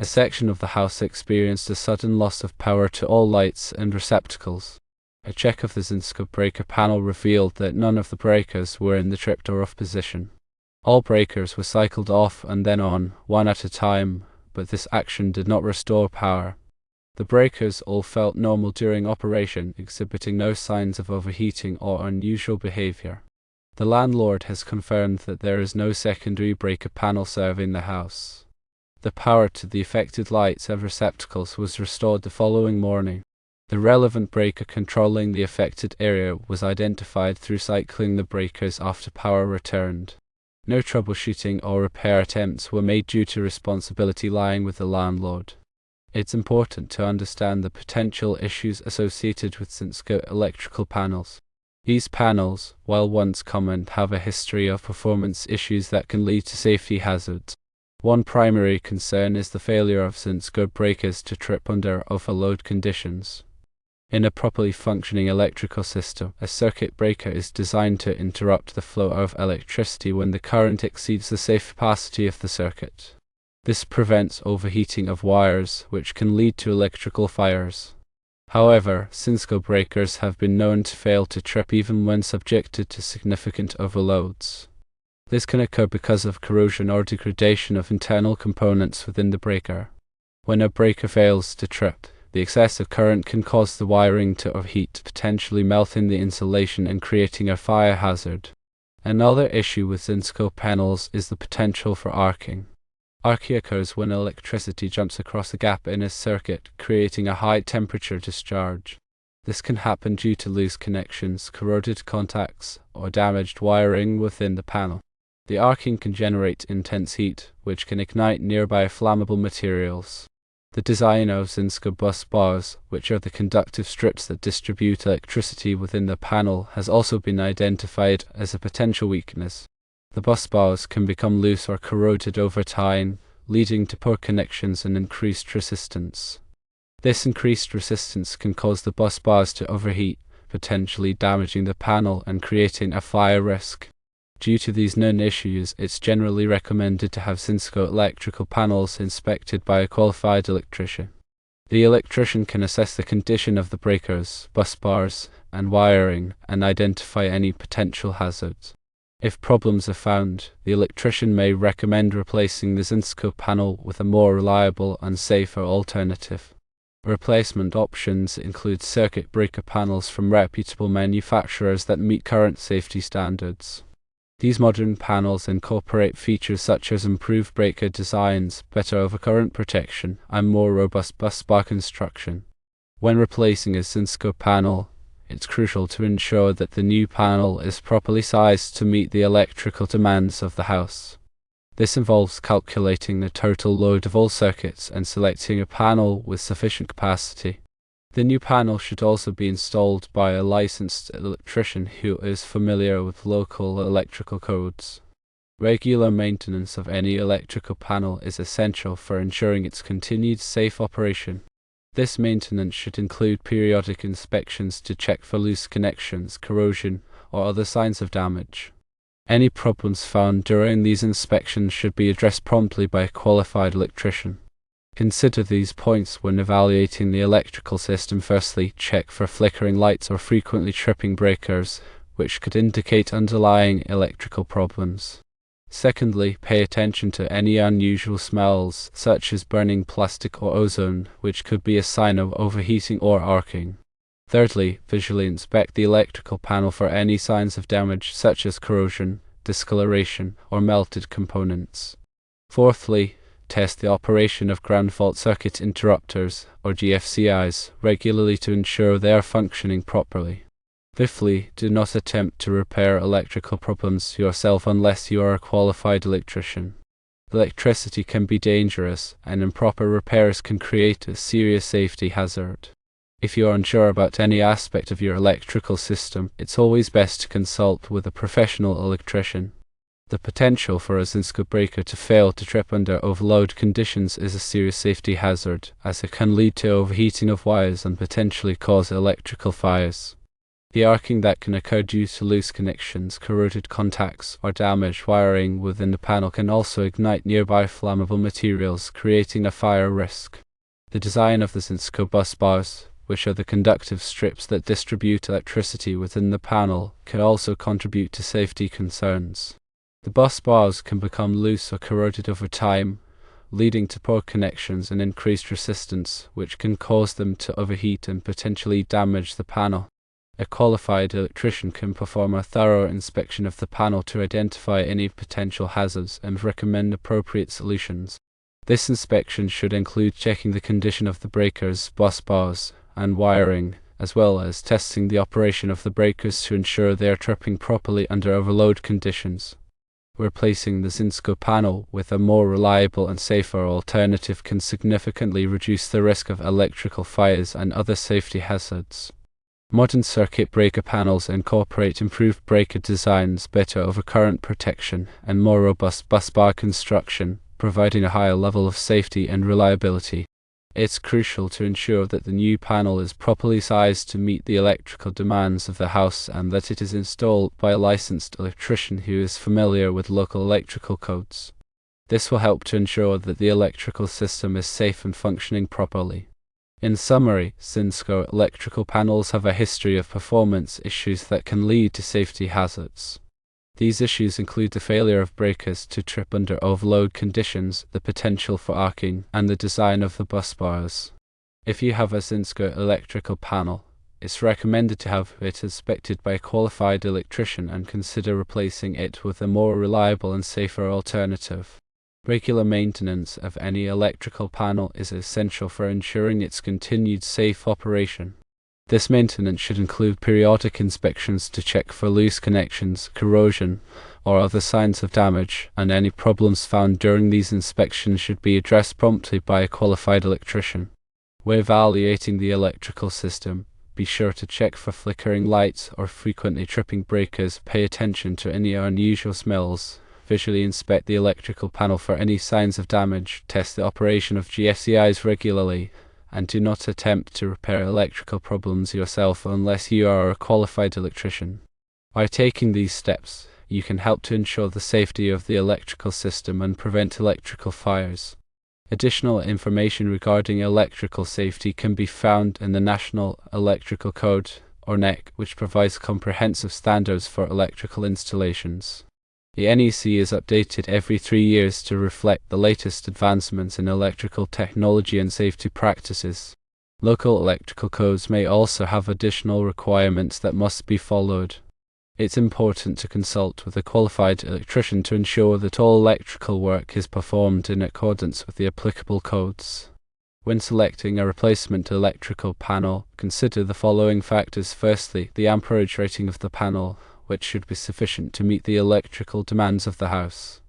section of the house experienced a sudden loss of power to all lights and receptacles. A check of the Zinsco breaker panel revealed that none of the breakers were in the tripped or off position. All breakers were cycled off and then on, one at a time, but this action did not restore power. The breakers all felt normal during operation, exhibiting no signs of overheating or unusual behavior. The landlord has confirmed that there is no secondary breaker panel serving the house. The power to the affected lights and receptacles was restored the following morning. The relevant breaker controlling the affected area was identified through cycling the breakers after power returned. No troubleshooting or repair attempts were made due to responsibility lying with the landlord. It's important to understand the potential issues associated with Zinsco electrical panels. These panels, while once common, have a history of performance issues that can lead to safety hazards. One primary concern is the failure of Zinsco breakers to trip under overload conditions. In a properly functioning electrical system, a circuit breaker is designed to interrupt the flow of electricity when the current exceeds the safe capacity of the circuit. This prevents overheating of wires, which can lead to electrical fires. However, Zinsco breakers have been known to fail to trip even when subjected to significant overloads. This can occur because of corrosion or degradation of internal components within the breaker. When a breaker fails to trip, the excessive current can cause the wiring to overheat, potentially melting the insulation and creating a fire hazard. Another issue with Zinsco panels is the potential for arcing. Arcing occurs when electricity jumps across a gap in a circuit, creating a high temperature discharge. This can happen due to loose connections, corroded contacts, or damaged wiring within the panel. The arcing can generate intense heat, which can ignite nearby flammable materials. The design of Zinsco bus bars, which are the conductive strips that distribute electricity within the panel, has also been identified as a potential weakness. The bus bars can become loose or corroded over time, leading to poor connections and increased resistance. This increased resistance can cause the bus bars to overheat, potentially damaging the panel and creating a fire risk. Due to these known issues, it's generally recommended to have Zinsco electrical panels inspected by a qualified electrician. The electrician can assess the condition of the breakers, bus bars, and wiring, and identify any potential hazards. If problems are found, the electrician may recommend replacing the Zinsco panel with a more reliable and safer alternative. Replacement options include circuit breaker panels from reputable manufacturers that meet current safety standards. These modern panels incorporate features such as improved breaker designs, better overcurrent protection, and more robust bus bar construction. When replacing a Zinsco panel, it's crucial to ensure that the new panel is properly sized to meet the electrical demands of the house. This involves calculating the total load of all circuits and selecting a panel with sufficient capacity. The new panel should also be installed by a licensed electrician who is familiar with local electrical codes. Regular maintenance of any electrical panel is essential for ensuring its continued safe operation. This maintenance should include periodic inspections to check for loose connections, corrosion, or other signs of damage. Any problems found during these inspections should be addressed promptly by a qualified electrician. Consider these points when evaluating the electrical system. Firstly, check for flickering lights or frequently tripping breakers, which could indicate underlying electrical problems. Secondly, pay attention to any unusual smells, such as burning plastic or ozone, which could be a sign of overheating or arcing. Thirdly, visually inspect the electrical panel for any signs of damage, such as corrosion, discoloration, or melted components. Fourthly, test the operation of ground fault circuit interrupters, or GFCIs, regularly to ensure they are functioning properly. Fifthly, do not attempt to repair electrical problems yourself unless you are a qualified electrician. Electricity can be dangerous, and improper repairs can create a serious safety hazard. If you are unsure about any aspect of your electrical system, it's always best to consult with a professional electrician. The potential for a Zinsco breaker to fail to trip under overload conditions is a serious safety hazard, as it can lead to overheating of wires and potentially cause electrical fires. The arcing that can occur due to loose connections, corroded contacts, or damaged wiring within the panel can also ignite nearby flammable materials, creating a fire risk. The design of the Zinsco bus bars, which are the conductive strips that distribute electricity within the panel, can also contribute to safety concerns. The bus bars can become loose or corroded over time, leading to poor connections and increased resistance, which can cause them to overheat and potentially damage the panel. A qualified electrician can perform a thorough inspection of the panel to identify any potential hazards and recommend appropriate solutions. This inspection should include checking the condition of the breakers, bus bars, and wiring, as well as testing the operation of the breakers to ensure they are tripping properly under overload conditions. Replacing the Zinsco panel with a more reliable and safer alternative can significantly reduce the risk of electrical fires and other safety hazards. Modern circuit breaker panels incorporate improved breaker designs, better overcurrent protection, and more robust busbar construction, providing a higher level of safety and reliability. It's crucial to ensure that the new panel is properly sized to meet the electrical demands of the house and that it is installed by a licensed electrician who is familiar with local electrical codes. This will help to ensure that the electrical system is safe and functioning properly. In summary, Zinsco electrical panels have a history of performance issues that can lead to safety hazards. These issues include the failure of breakers to trip under overload conditions, the potential for arcing, and the design of the bus bars. If you have a Zinsco electrical panel, it's recommended to have it inspected by a qualified electrician and consider replacing it with a more reliable and safer alternative. Regular maintenance of any electrical panel is essential for ensuring its continued safe operation. This maintenance should include periodic inspections to check for loose connections, corrosion, or other signs of damage, and any problems found during these inspections should be addressed promptly by a qualified electrician. When evaluating the electrical system, be sure to check for flickering lights or frequently tripping breakers, pay attention to any unusual smells, visually inspect the electrical panel for any signs of damage, test the operation of GFCIs regularly, and do not attempt to repair electrical problems yourself unless you are a qualified electrician. By taking these steps, you can help to ensure the safety of the electrical system and prevent electrical fires. Additional information regarding electrical safety can be found in the National Electrical Code, or NEC, which provides comprehensive standards for electrical installations. The NEC is updated every 3 years to reflect the latest advancements in electrical technology and safety practices. Local electrical codes may also have additional requirements that must be followed. It's important to consult with a qualified electrician to ensure that all electrical work is performed in accordance with the applicable codes. When selecting a replacement electrical panel, consider the following factors. Firstly, the amperage rating of the panel, which should be sufficient to meet the electrical demands of the house.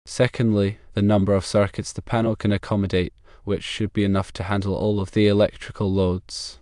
Secondly, the number of circuits the panel can accommodate, which should be enough to handle all of the electrical loads.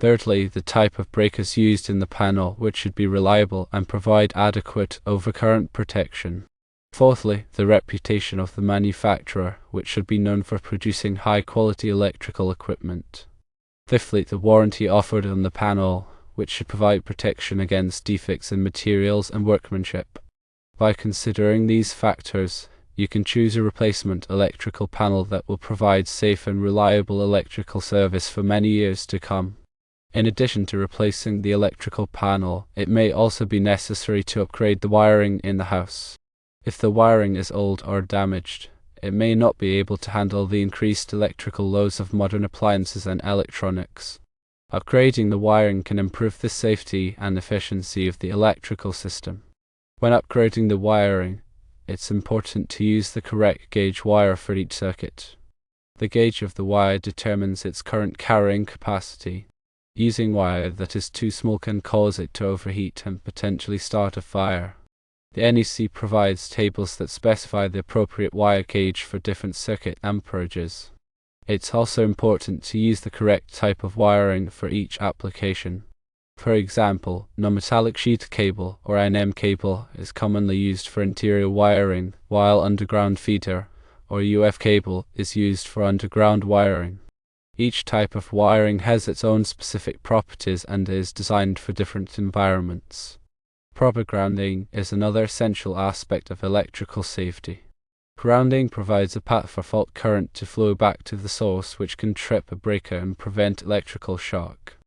Thirdly, the type of breakers used in the panel, which should be reliable and provide adequate overcurrent protection. Fourthly, the reputation of the manufacturer, which should be known for producing high-quality electrical equipment. Fifthly, the warranty offered on the panel, which should provide protection against defects in materials and workmanship. By considering these factors, you can choose a replacement electrical panel that will provide safe and reliable electrical service for many years to come. In addition to replacing the electrical panel, it may also be necessary to upgrade the wiring in the house. If the wiring is old or damaged, it may not be able to handle the increased electrical loads of modern appliances and electronics. Upgrading the wiring can improve the safety and efficiency of the electrical system. When upgrading the wiring, it's important to use the correct gauge wire for each circuit. The gauge of the wire determines its current carrying capacity. Using wire that is too small can cause it to overheat and potentially start a fire. The NEC provides tables that specify the appropriate wire gauge for different circuit amperages. It's also important to use the correct type of wiring for each application. For example, non-metallic sheet cable or NM cable is commonly used for interior wiring, while underground feeder or UF cable is used for underground wiring. Each type of wiring has its own specific properties and is designed for different environments. Proper grounding is another essential aspect of electrical safety. Grounding provides a path for fault current to flow back to the source, which can trip a breaker and prevent electrical shock.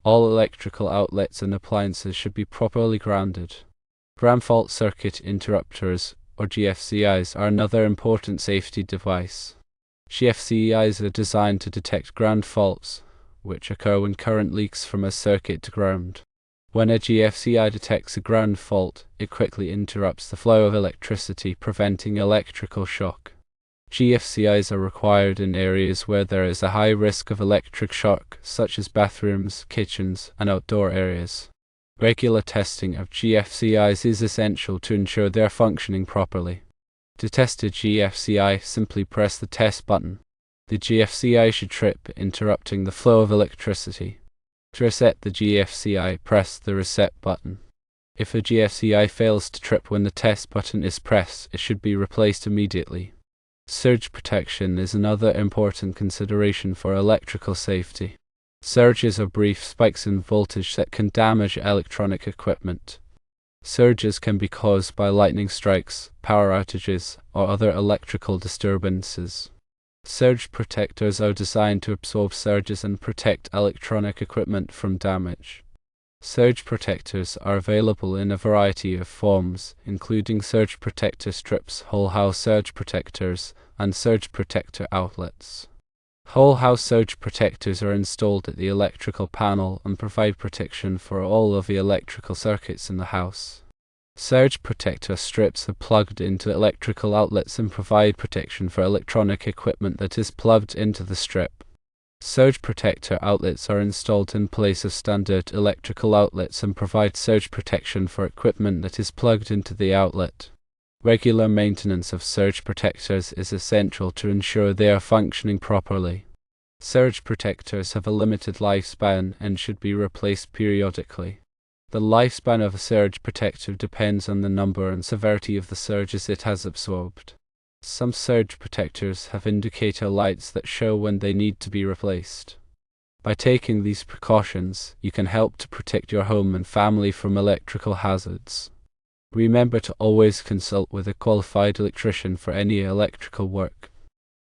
All electrical outlets and appliances should be properly grounded. Ground fault circuit interrupters, or GFCIs, are another important safety device. GFCIs are designed to detect ground faults, which occur when current leaks from a circuit to ground. When a GFCI detects a ground fault, it quickly interrupts the flow of electricity, preventing electrical shock. GFCIs are required in areas where there is a high risk of electric shock, such as bathrooms, kitchens, and outdoor areas. Regular testing of GFCIs is essential to ensure they are functioning properly. To test a GFCI, simply press the test button. The GFCI should trip, interrupting the flow of electricity. To reset the GFCI, press the reset button. If a GFCI fails to trip when the test button is pressed, it should be replaced immediately. Surge protection is another important consideration for electrical safety. Surges are brief spikes in voltage that can damage electronic equipment. Surges can be caused by lightning strikes, power outages, or other electrical disturbances. Surge protectors are designed to absorb surges and protect electronic equipment from damage. Surge protectors are available in a variety of forms, including surge protector strips, whole house surge protectors, and surge protector outlets. Whole house surge protectors are installed at the electrical panel and provide protection for all of the electrical circuits in the house. Surge protector strips are plugged into electrical outlets and provide protection for electronic equipment that is plugged into the strip. Surge protector outlets are installed in place of standard electrical outlets and provide surge protection for equipment that is plugged into the outlet. Regular maintenance of surge protectors is essential to ensure they are functioning properly. Surge protectors have a limited lifespan and should be replaced periodically. The lifespan of a surge protector depends on the number and severity of the surges it has absorbed. Some surge protectors have indicator lights that show when they need to be replaced. By taking these precautions, you can help to protect your home and family from electrical hazards. Remember to always consult with a qualified electrician for any electrical work.